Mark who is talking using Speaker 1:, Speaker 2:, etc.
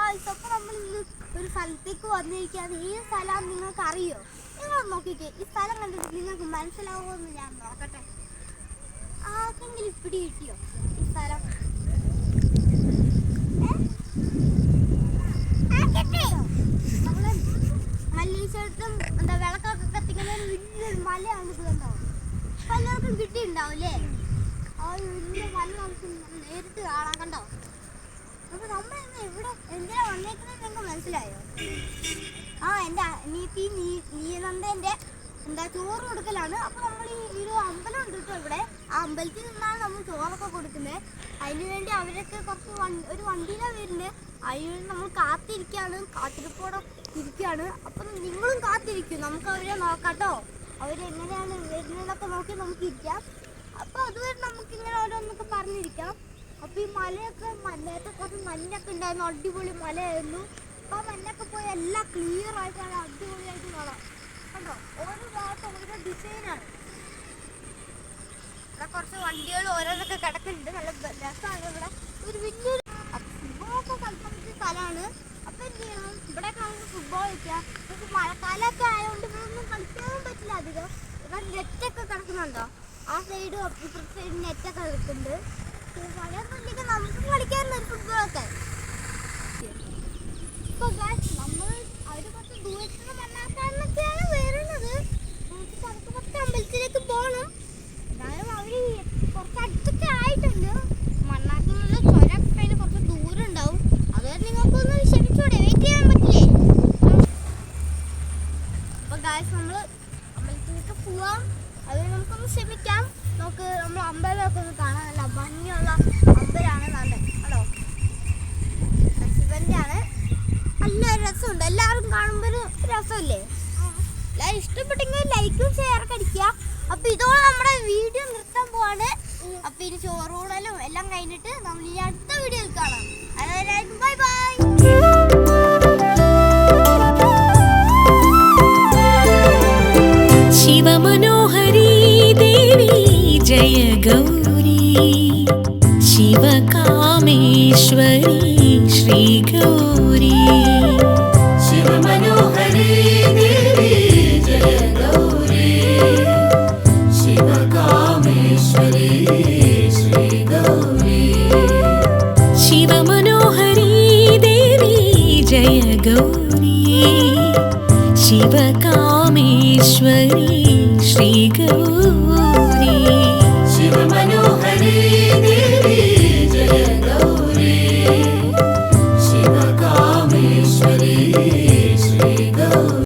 Speaker 1: അപ്പോൾ നമ്മൾ ഇന്ന് ഒരു സ്ഥലത്തേക്ക് വന്നിരിക്കുകയാണ്. ഈ സ്ഥലം നിങ്ങൾക്ക് അറിയോ? നിങ്ങൾ നോക്കിക്കേ, ഈ സ്ഥലം കണ്ടിട്ട് നിങ്ങൾക്ക് മനസ്സിലാവുമെന്ന് ഞാൻ നോക്കട്ടെ. ആർക്കെങ്കിലും പിടി കിട്ടിയോ ഈ സ്ഥലം? നമ്മള് മല്ലേശ്വരത്തും എന്താ വിളക്കൊക്കെ കത്തിക്കുന്ന വലിയൊരു മലയാണ് ഇത്. കണ്ടാവും പലർക്കും കിട്ടിയിട്ടുണ്ടാവും അല്ലേ? ആ വലിയ മല നമുക്ക് നേരിട്ട് കാണാൻ. കണ്ടോ? അപ്പൊ നമ്മൾ ഇവിടെ എന്തിനാ വന്നേക്കുന്നത് നിങ്ങൾക്ക് മനസ്സിലായോ? എൻ്റെ അനിയത്തി നീനന്ദന്റെ എന്താ ചോറ് കൊടുക്കലാണ്. അപ്പൊ നമ്മൾ ഈ ഒരു അമ്പലം ഉണ്ട് കേട്ടോ ഇവിടെ. ആ അമ്പലത്തിൽ നിന്നാണ് നമ്മൾ ചോറൊക്കെ കൊടുക്കുന്നത്. അതിനുവേണ്ടി അവരൊക്കെ ഒരു വണ്ടിയിലാണ് വരുന്നത്. അതിനുവേണ്ടി നമ്മൾ കാത്തിരിക്കുകയാണ്, ഇരിക്കുകയാണ്. അപ്പം നിങ്ങളും കാത്തിരിക്കും, നമുക്ക് അവരെ നോക്കാട്ടോ. അവരെങ്ങനെയാണ് വരുന്നതൊക്കെ നോക്കി നമുക്ക് ഇരിക്കാം. അപ്പോൾ അതുവരെ നമുക്കിങ്ങനെ ഓരോന്നൊക്കെ പറഞ്ഞിരിക്കാം. അപ്പോൾ ഈ മലയൊക്കെ നേരത്തെ കുറച്ച് മഞ്ഞൊക്കെ ഉണ്ടായിരുന്നു, അടിപൊളി മലയായിരുന്നു. അപ്പോൾ ആ മഞ്ഞൊക്കെ പോയി എല്ലാം ക്ലിയർ ആയിട്ടാണ്, അടിപൊളിയായിട്ട് കാണാം. കണ്ടോ? ഓരോ ഭാഗത്തും ഓരോ ഡിസൈനാണ്. ഇവിടെ കുറച്ച് വണ്ടികൾ ഓരോന്നൊക്കെ കിടക്കുന്നുണ്ട്. നല്ല രസമാണ്. ഇവിടെ ഒരു വലിയൊരു ഫുട്ബോളൊക്കെ കളിക്കാൻ പറ്റിയ സ്ഥലമാണ്. അപ്പം എന്ത് ചെയ്യണം, ഇവിടെയൊക്കെ നമുക്ക് ഫുട്ബോൾ കളിക്കാം. പക്ഷെ മഴക്കാലമൊക്കെ ആയതുകൊണ്ട് ഇവിടെയൊന്നും കളിക്കാനും പറ്റില്ല അധികം. ഇവിടെ നെറ്റൊക്കെ കിടക്കുന്നുണ്ടോ? ആ സൈഡ് ഇപ്പുറത്തെ സൈഡ് നെറ്റൊക്കെ കിടക്കുന്നുണ്ട്. മഴയൊന്നും ഇല്ലെങ്കിൽ നമുക്ക് കളിക്കാറുണ്ട് ഫുട്ബോളൊക്കെ. ഇപ്പൊ നമ്മൾ അവര് കുറച്ച് ദൂരത്തുനിന്ന് മണ്ണാക്കാനൊക്കെയാണ് വരുന്നത്. കുറച്ച് അമ്പലത്തിലേക്ക് പോകണം. എന്നാലും അവര് കുറച്ച് അടുത്തൊക്കെ ആയിട്ടുണ്ട്. മണ്ണാക്കുന്നുള്ള ചുരമൊക്കെ അതിന് കുറച്ച് ദൂരം ഉണ്ടാവും. അതുവരെ നിങ്ങൾക്കൊന്ന് ക്ഷമിച്ചൂടെ? വെയിറ്റ് ചെയ്യാൻ പറ്റില്ലേ? അപ്പൊ ഗായ്സ് നമ്മള് അമ്പലത്തിലേക്ക് പോവാം. അതുവരെ നമുക്കൊന്ന് ക്ഷമിക്കാം. നമുക്ക് നമ്മൾ അമ്പലമൊക്കെ ഒന്ന് കാണാൻ നല്ല ഭംഗിയുള്ള അമ്പലമാണ്. ഹലോ, ശിവന്റെ ആണ്. നല്ല രസമുണ്ട്. എല്ലാവരും കാണുമ്പോൾ ഒരു രസമല്ലേ? എല്ലാവരും ഇഷ്ടപ്പെട്ടെങ്കിൽ ലൈക്കും ഷെയറൊക്കെ അടിക്കുക. അപ്പൊ ഇതോടെ നമ്മുടെ വീഡിയോ നിർത്താൻ പോവാണ്. അപ്പൊ ഇനി ചോറൂണലും എല്ലാം കഴിഞ്ഞിട്ട് നമ്മൾ ഇനി അടുത്ത വീഡിയോയിൽ കാണാം. അതുവരെ ബൈ ബൈ.
Speaker 2: ശിവമനോഹരി ദേവി ജയ ഗൗരി, ശിവകാമേശ്വരി ശ്രീ ഗൗരി.
Speaker 3: ശിവമനോഹരി ദേവി ജയ ഗൗരി, ശിവകാമേശ്വരി ശ്രീ ഗൗരി.
Speaker 2: ശിവമനോഹരി ദേവി ജയ ഗൗരി, ശിവകാമേശ്വരി ശ്രീ ഗൗരി.
Speaker 3: ശിവമനോഹരി